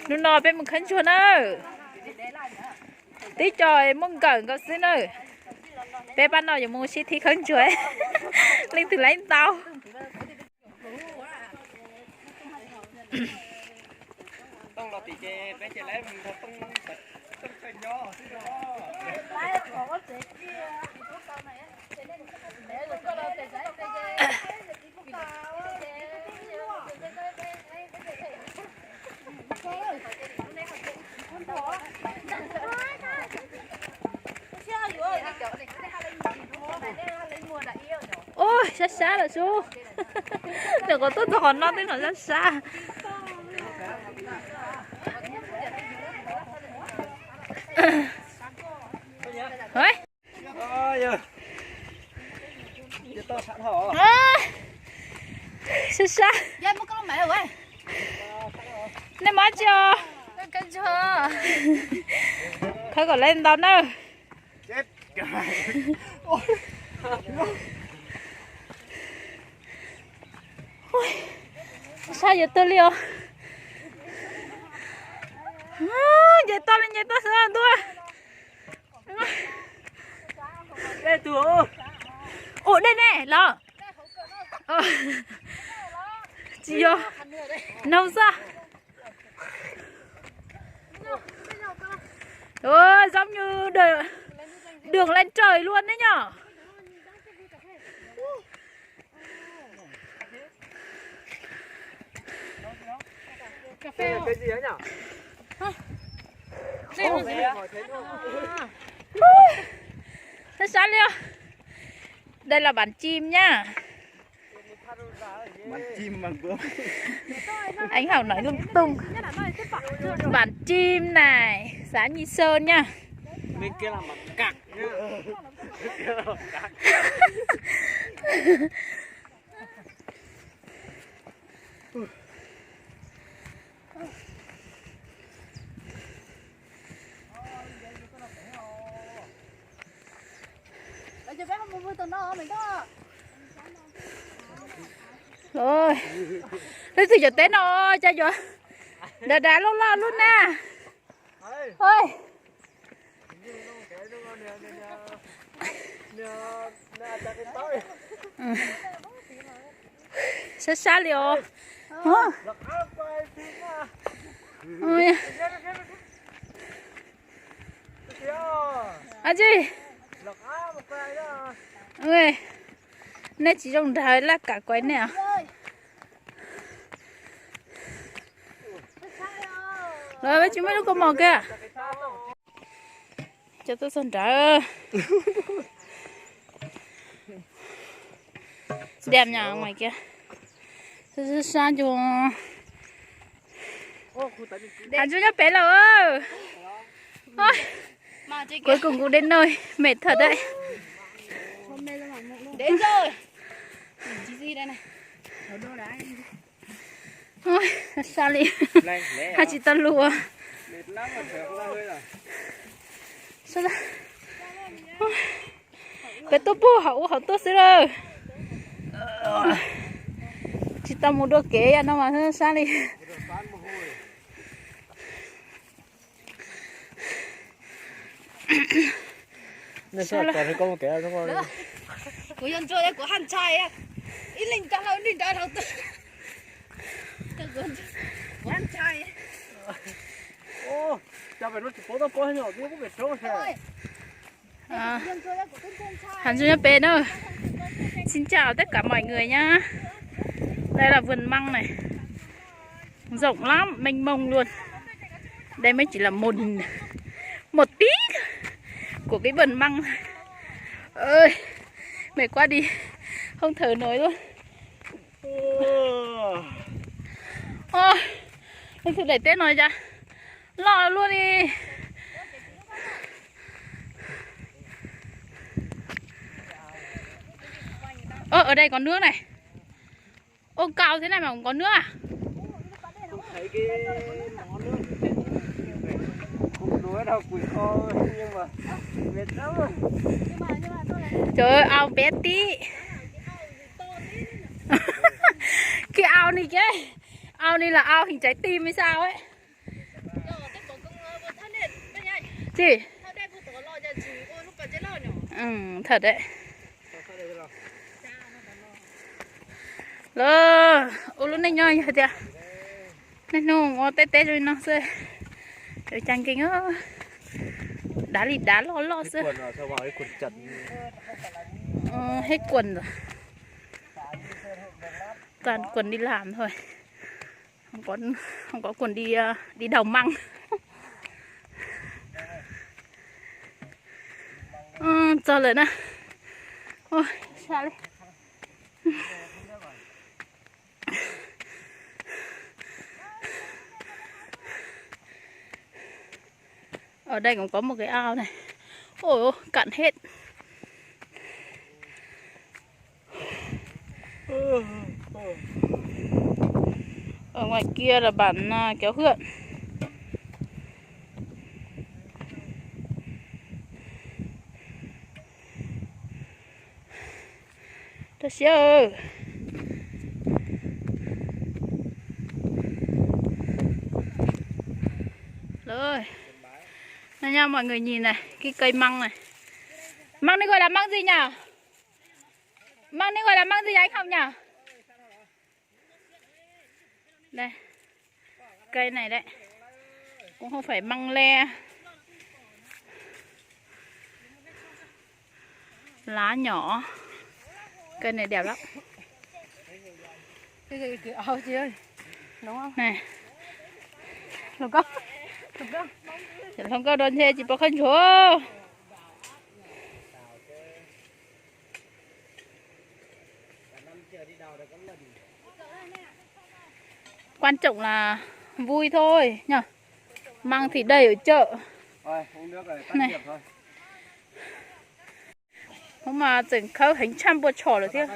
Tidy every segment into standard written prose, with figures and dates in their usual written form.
Nó nọ bên mình khấn chuột ơi. Tí trời mong cẩn có xin ơi. Bé ban nào giờ mua xí thì khấn chuột. Lên từ lấy tao. Tông là tỷ chế bé chế lấy mình tông phải nhỏ xí đó. Ôi, xa xa là chú. Đừng có tốt hòn nó tiếng là xa xa. Thôi. To sẵn hỏ. Xa xa. Dạ mất con mẹ rồi. Này mất chưa? Cái chưa. Khởi còn lên tao nữa. Chết. Ôi, sao giờ tôi liều? Giờ to lên, giờ to sao tôi? Đây tụi. Ủa đây này, lo. Chị vô. Nâu ra. Ôi, giống như đường lên trời luôn đấy nhở. Cà phê là cái gì ấy nhở? Thế sao liêu? Đây là bản chim nhá. Bản chim bằng bướm. Anh Hảo nói lung tung. Bản chim này, xã Nhi Sơn nhá. Bên kia là bản cặc nhá. Rồi. Thế thì giờ Tết nó cho rồi. Đã lâu lâu luôn nè. Thôi. Xa xa liều. Ôi. À gì? Ôi. Nè chỉ trông thấy là cả quái nè. Rồi với chúng mấy đứa con mò kìa. Cho tôi sơn trả. Đẹp nhờ ngoài kia. Tôi sang cho. Anh chú nhá bé lầu ơi. Thôi. Cuối cùng cũng đến nơi. Mệt thật đấy. Đến rồi. Gì đây này. Ôi, sao đi? Hai chị ta lùa. Mệt lắm mà thở ra hơi rồi. Sao ra? Cái tốt bố hậu tốt xí rồi. Chị ta một đôi kế à nó mà sao đi? Nên sao còn có một cái đúng không? Của dân chơi của hắn trai á. Ít linh cho nó đi đợi đầu tư. Của hắn trai á. Ô, chào bạn nó chỉ có tao nhỏ chứ không biết trốn xe. Hắn chưa bé nữa. Xin chào tất cả mọi người nhá. Đây là vườn măng này. Rộng lắm, mênh mông luôn. Đây mới chỉ là một tí của cái vườn măng. Ơi, mệt quá đi. Không thở nổi luôn. Ôi, anh thử để Tết nói ra. Lo luôn đi. Ở đây có nước này. Ô cao thế này mà cũng có nước à? Không thấy cái nó nước. Không đuối đâu, quỷ kho nhưng mà mệt lắm rồi. Trời ơi, ao bé tí. Cái ao này kia. Ao này là ao hình trái tim hay sao ấy? Chị? Thật đấy. Lơ, ô lúc này nhoi hả tìa? Nên nó ngó tê tê rồi nó xưa. Rồi chẳng kinh á. Đá lịt đá lo xưa. Quần rồi sao vào cái quần chật. Hết quần rồi. Toàn quần đi làm thôi. Không có quần đi đầu măng. Cho lên nè. Ôi, xa đi. Ở đây cũng có một cái ao này. Ôi, cạn hết. Ở ngoài kia là bản kéo hượn. Thật sự. Rồi. Đây nha mọi người nhìn này, cái cây măng này. Măng này gọi là măng gì nhỉ? Măng này gọi là măng gì anh không nhỉ? Đây. Cây này đấy. Cũng không phải măng le. Lá nhỏ. Cây này đẹp lắm. Cái ao chị ơi. Đúng không? Này. Được không? Không có đón xe chỉ có khăn chúa. Quan trọng là vui thôi nhở. Măng thì đầy ở chợ. Thôi, uống nước rồi, tắt Này. nghiệp thôi. Không mà整khâu hình trăm bộ trò rồi chứ.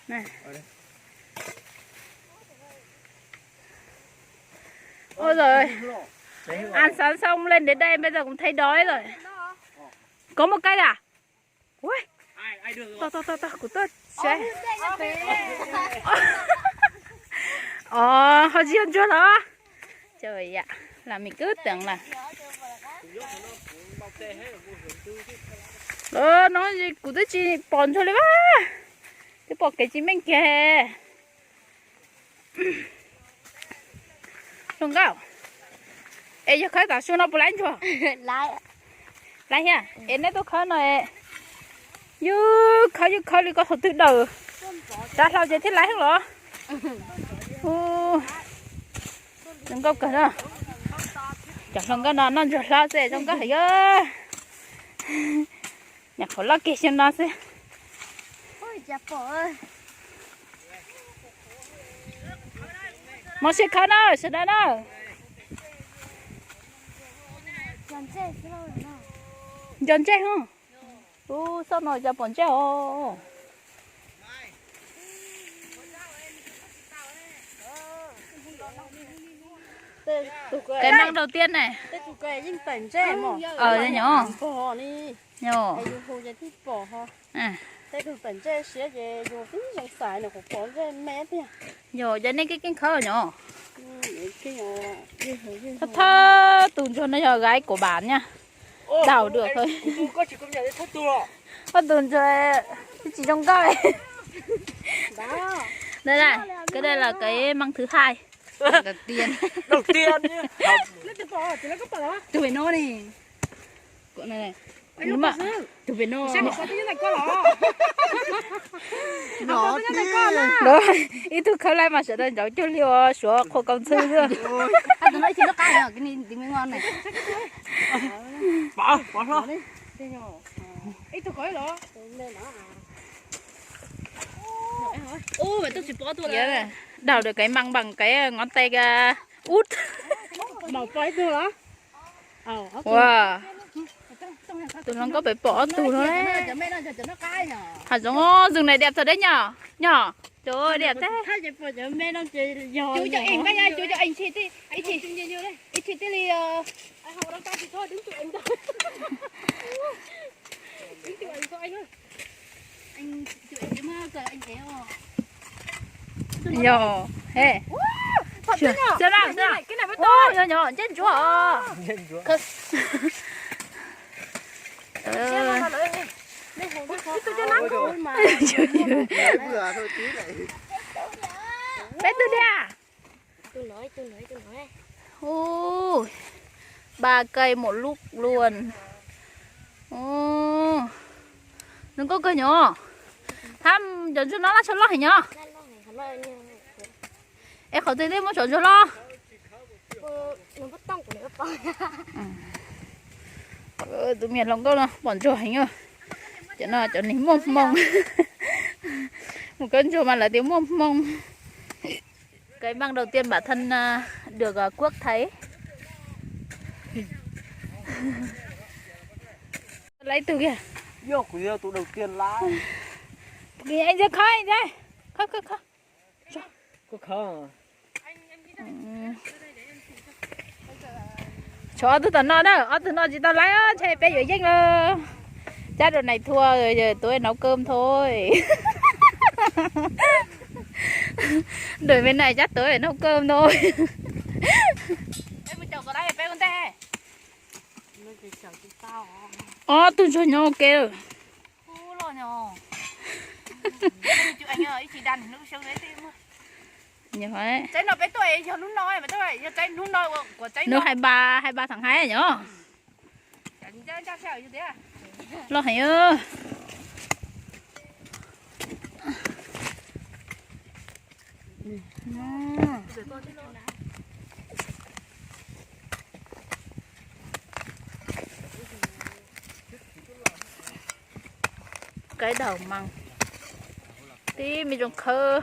Này. Ôi rồi. Ăn sáng xong lên đến đây bây giờ cũng thấy đói rồi. Có một cây à? Ui. Ai đưa rồi? To của tôi. Chơi. Họ riêng chưa đó. Trời ạ. Là mình cứ tưởng là nó gì của tôi chỉ bòn thôi đấy ba. Tôi bỏ cái gì mình kìa. Không cao. Ê giờ khởi cả xuống nó bù lánh chưa? Lại nha. Ê này tôi khởi này. Như khởi đi có thật tự đầu. Đã lao chơi thiết lái không đó? Đừng có cả đâu. Chẳng không có nó rồi lao xe trong cái hả? Nhà khó lo kê xem nó xe. Ôi chà bỏ ơi. Một xe khởi nào, xe đó nào. Dọn chết không? Sao nói cho bọn chết hả? Cái măng đầu tiên này. Đây nhỏ. Nhỏ. Nhỏ cho nên cái khởi nhỏ. Thơ tùn cho nó nhỏ gái của bạn nha. Đào được thôi. Có tùn cho chỉ trong coi. Đây này, cái đây là cái măng thứ hai. Đầu tiên nhá. Tụi phải nô này. Cậu này này. Đúng mà. Tụi phải nô. Nó Đó, ít thứ khởi lại mà sẽ đơn giản cho liều số khổ công sư nữa. Anh tụi nó chỉ nó cay à, cái này tính mới ngon này. bỏ thôi. Ít tụi khởi lọ. Ô, vậy tôi chỉ bỏ tôi Dạ là. này, đào được cái măng bằng cái ngón tay út. Màu quay tôi đó. Wow. Tụi nó có phải bỏ tụi nó đấy. Nó cay nhở. Hả giống rừng này đẹp thật đấy nhở. Nhở. Trời ơi đẹp thế. Chú cho anh bây giờ chú cho anh chị đi. Anh chị đi anh học đâu ta thì thôi đứng tụi anh thôi. Đứng tụi anh thôi anh ơi. Anh tụi anh mà cờ anh kéo. Nhở. Hey. Xem nào, cái này mới to. Nhỏ nhỏ trên chúa. Nhìn chúa. Tôi cho nắng thôi mà. Vừa thôi tí này. Bé tôi đi à? Tôi nói. Ôi, 3 cây một lúc luôn. Ồ, đừng có cây nhỏ. Tham dẫn cho nó là cho lo hả nhỏ? Em khỏi tiền đi mua cho lo. Nó bắt tông của nó to. Tụi miền lòng câu là bọn cho hành ơi. Cho nó cho nín mông mông. Một cân cho mà là tiếng mông mông. Cái băng đầu tiên bản thân được Quốc thấy. Lấy từ kìa. Vô của giờ tụ đầu tiên lá. Kìa anh ra khai anh ra. Khai. Có không? Cho tôi tận nó đó, tụi nó chỉ tao lấy á, chạy bé dưới danh là chắc đồ này thua rồi, giờ tối nấu cơm thôi. Đuổi bên này chắc tối phải nấu cơm thôi. Em chồng có đây bé con tê. Tôi cho nhau kêu. Lo nhỏ. Chú anh ơi, chị đàn nó xuống đấy tim. Nhiều phải. Trái nó bé tuổi cho nó nói mà thôi, giờ trái nó nói của trái Nó 23 tháng 2 rồi nhở. Cha sao như thế à? Lo hãy ơ. Cái đầu măng tí mình trồng khơ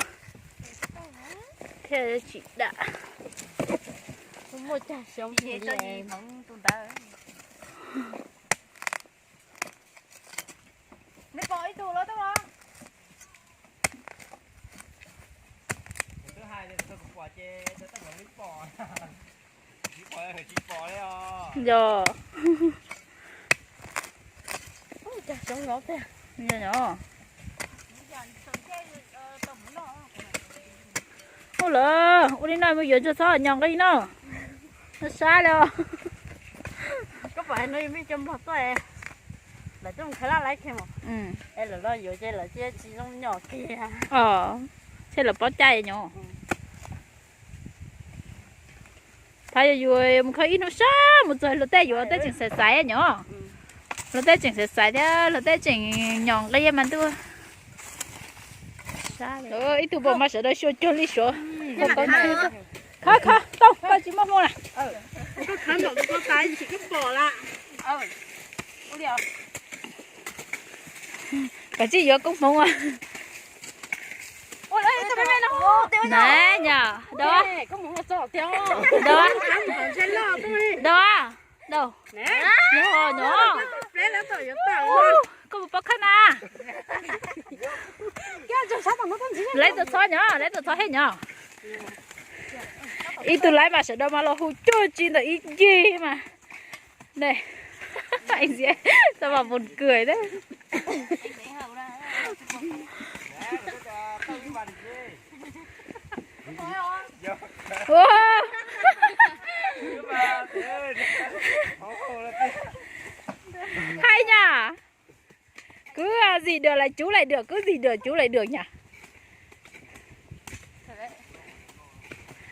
thế chị đã Một chả sống gì cho gì mong tụi ta. Mấy có ý tụ nó tao không? Thứ hai là tôi quả chê, tôi tao muốn bò. Bò là chỉ bò đấy à. giờ Chả sống nó thế. nhỏ ôi lờ ôi đi này bây giờ cho sao nhong cái nó xa rồi. Có phải nơi mấy chấm thật thôi em. Là trong khá là lấy thêm mà. Em là lo vừa chơi là chơi chỉ trong nhỏ kia. thế là bó chay nhỏ thay rồi một khối ít nó xa một rồi lột tay vừa tay chỉnh sạch sạch nhỏ lột tay chỉnh sạch sạch đó lột tay chỉnh nhọn cái em ăn tôi ít tụ bộ mà sẽ đây cho lý số không có gì khá tao coi chỉ mong nè Có khá một có cái chỉ cái bỏ lại. Ôi điều. cái gì vậy cũng mong à Ôi ơi tao bên nó tiêu nhỏ. nè nhờ đó Có muốn cho tiêu. đó Sẽ lo tôi. đó đâu Nè. nhỏ Lấy lá tỏi giống tao. có một bọc khăn à Cái cho sao tao nó con gì. lấy từ xóa nhỏ lấy từ xóa hết nhỏ ít từ lấy mà sẽ đâu mà lo hú chơi chi là ít gì mà này anh gì sao mà buồn cười đấy. Wow. Hay nhỉ, cứ gì được là chú lại được, cứ gì được chú lại được nhỉ.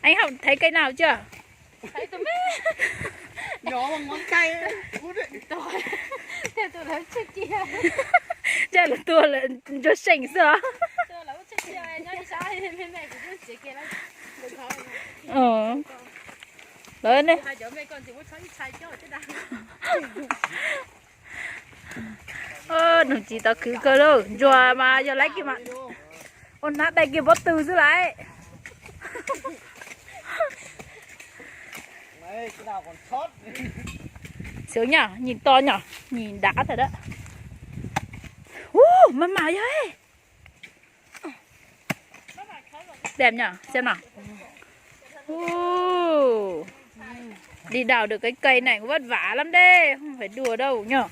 Anh học thấy cây nào chưa? Thấy tôi biết. Nhỏ bằng ngón tay. Theo tôi lấy chiếc kia. Chắc là tôi là cho sành sao? Tôi lấy chiếc kia này nhá, sao bên này cũng chiếc kia đấy. Lớn đi. Hai đứa mấy con chỉ có thấy sai cho chứ đâu. Đồng chí tao cứ cơ đâu, dọa mà giờ lấy cái mặt. Ôn nát đây kia bó từ dưới lại. Đấy, cái nào còn sót. Sướng nhở, nhìn to nhở, nhìn đã thật đó. Mà vậy. Đẹp nhở, xem nào. Đi đào được cái cây này cũng vất vả lắm đấy, không phải đùa đâu nhở.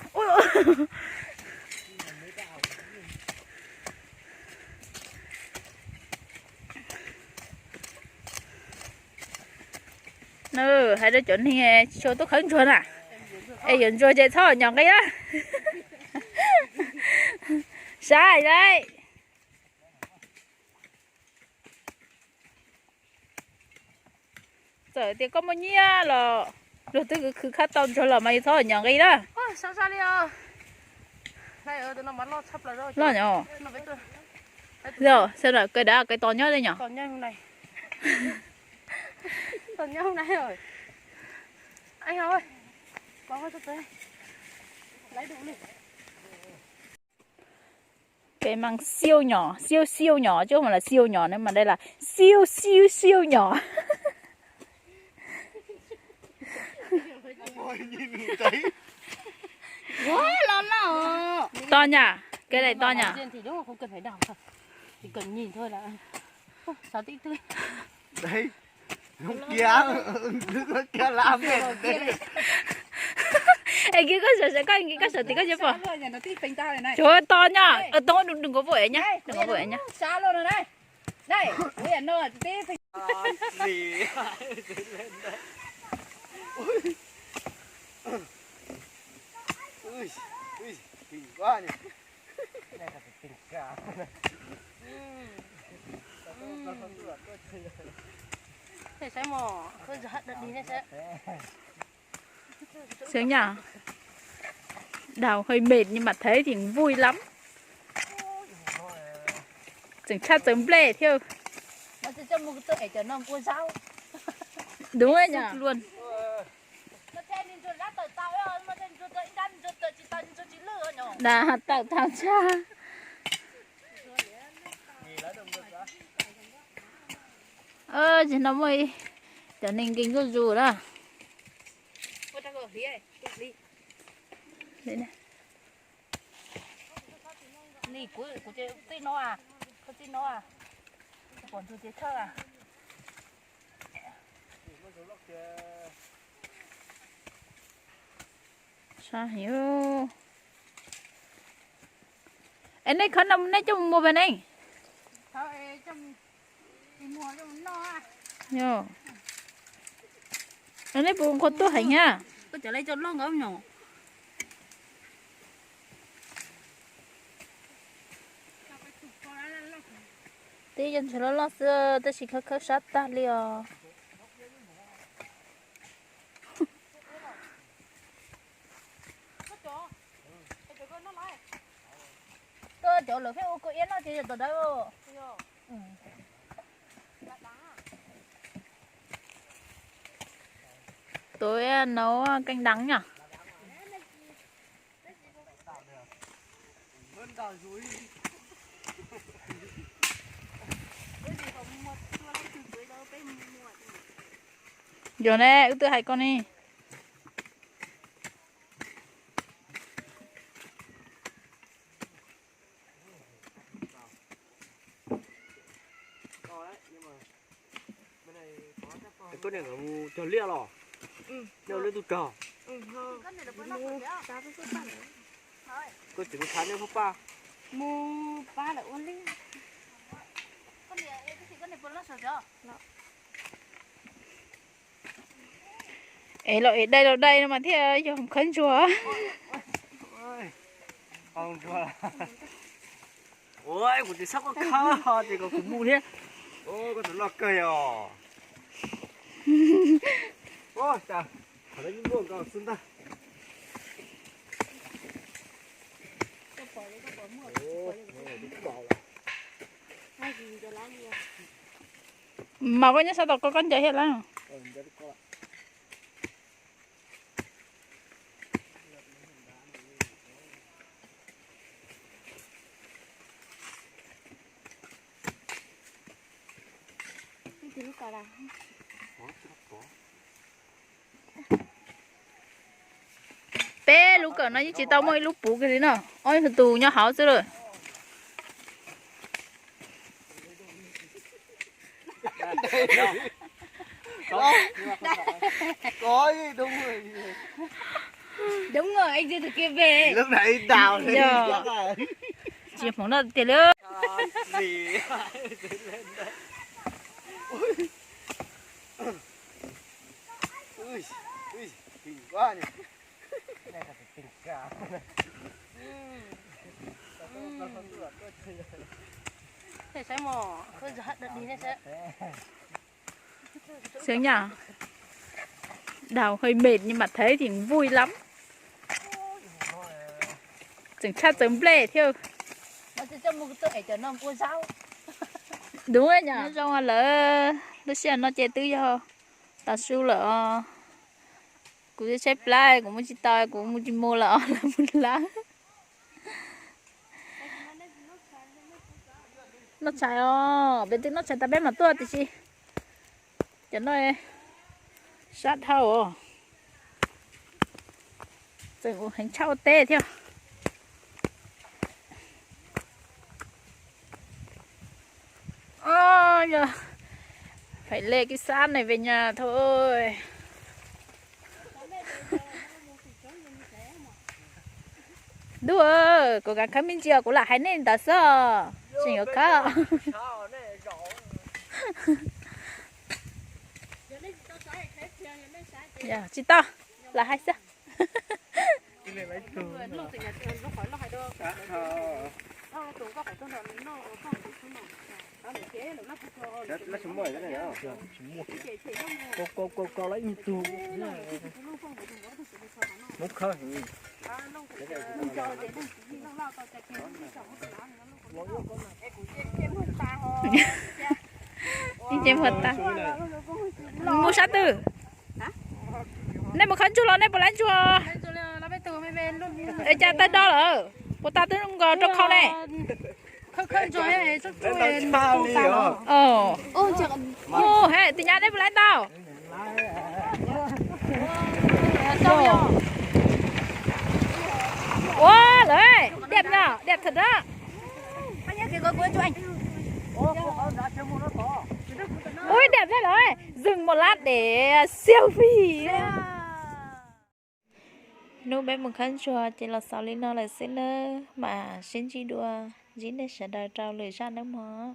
ừ hai đứa chuẩn thì cho tôi khấn chuẩn à ê chuẩn rồi chạy thôi nhỏ cái á sai đấy giờ thì có bao nhiêu là rồi tôi cứ khát tao cho là mày thôi nhỏ cái đó sao sao đi à này ở tôi nó bắn nó sắp là rồi lo nhỏ nó với tôi rồi xem là cái đó cái to nhất đây nhỏ còn nhau hôm nay còn nhau hôm nay rồi anh ơi bóng cho tôi lấy đủ đi cái măng siêu nhỏ siêu siêu nhỏ chứ không phải là siêu nhỏ nữa mà đây là siêu siêu siêu nhỏ quá lớn nào to nhỉ cái này to nhỉ thì đúng là không cần phải đào thật chỉ cần nhìn thôi là sao tí tươi đấy không kia nó kia làm gì ê kia có sợ có anh kia có sợ thì có chứ không rồi nhà nó tí phanh tao này này trời ơi to nhá to đừng có vội nhá đừng có vội nhá xa luôn rồi đây đây bây giờ tí phanh gì ui kinh quá nhỉ này là tình cảm thế sẽ mò cứ giật được đi sẽ sướng nhỉ đào hơi mệt nhưng mà thấy thì vui lắm chừng chắc chừng ble theo nó sẽ cho một cái tệ cho nó cuốn sao đúng rồi nhỉ luôn nó thêm đi rồi lát tỏi tao ấy mà thêm rồi tỏi đan rồi tỏi chỉ tỏi rồi chỉ lửa nhở là tạo tạo cha chỉ nó mới trở nên kinh có dù đó ôi ta đi đi đấy này nì của chị tin nó à không tin nó à còn tôi chết thơ à sao hiểu em đây khả năng nói chung mua bên này thôi trong mua trong nó à nhờ em đây buồn con tôi hành ha có trở lại cho nó ngấm nhở tí dân cho nó lo sơ tôi chỉ khắc khắc sát ta liò tôi chỗ lửa phép ô cô yên nó chỉ từ đây ô tôi nấu canh đắng nhỉ giờ nè ước tư hai con đi cái này là cho lia lò leo lên tụt cỏ có chỉ có tháng nữa không ba mua ba là uống đi con này bớt nó sợ chưa ê lội đây mà thế giờ không khấn chùa không chùa ôi của chị sắp có khá thì có cũng mua thế ôi có thể lọt cười à ôi chà ở đây những buồng còn xứng ta mà có nhớ sao tao có con chạy hết lá thì lúc cả là bé lúc cỡ nó chỉ tao mới lúc bù cái gì nữa ôi từ tù nhau hảo chứ rồi có đúng rồi đúng rồi anh đưa từ kia về lúc nãy đào lên chỉ phóng nó tiền nữa gì thế sẽ mò cứ giật được đi thế. Sướng nhở? Đào hơi mệt nhưng mà thấy thì vui lắm. Chừng chắc chừng ble theo. Nó sẽ cho một cái cho nó mua rau. Đúng rồi nhở? Nó trong lỡ nó sẽ nó chơi tứ cho. Ta su lỡ. Cũng sẽ xếp lại cũng muốn chỉ tao cũng muốn chỉ mua lỡ là một lá. Nó chạy bên tiếng nó chạy ta bên mà tua thì chi. Cho nó sát thâu chừng hành trao tê theo. Ôi giờ phải lê cái san này về nhà thôi. Đùa cố gắng khám minh chiều cũng là hay nên ta sợ chỉ có cả. Dạ chị to là hay sao? Nó súng mồi cái này nhá. Cô lấy như tu. Một khơi. Đi chơi vật ta. Mua sát tử. Này một khăn chua lo này một lán chua. Ê cha ta đó rồi. Bộ ta tới không có trong kho này. Khăn rồi ấy rất vui. Ô hệ thì nhà đây một lán tao. Wow đấy đẹp nhở, đẹp thật đó. Anh nhớ kìa cô chú anh. Ôi đẹp thế rồi. Dừng một lát để selfie. Nếu bé một khăn chùa chỉ là sao lên nó lại xin mà xin chi đùa dính để sẽ đợi trao lời ra nữa mà.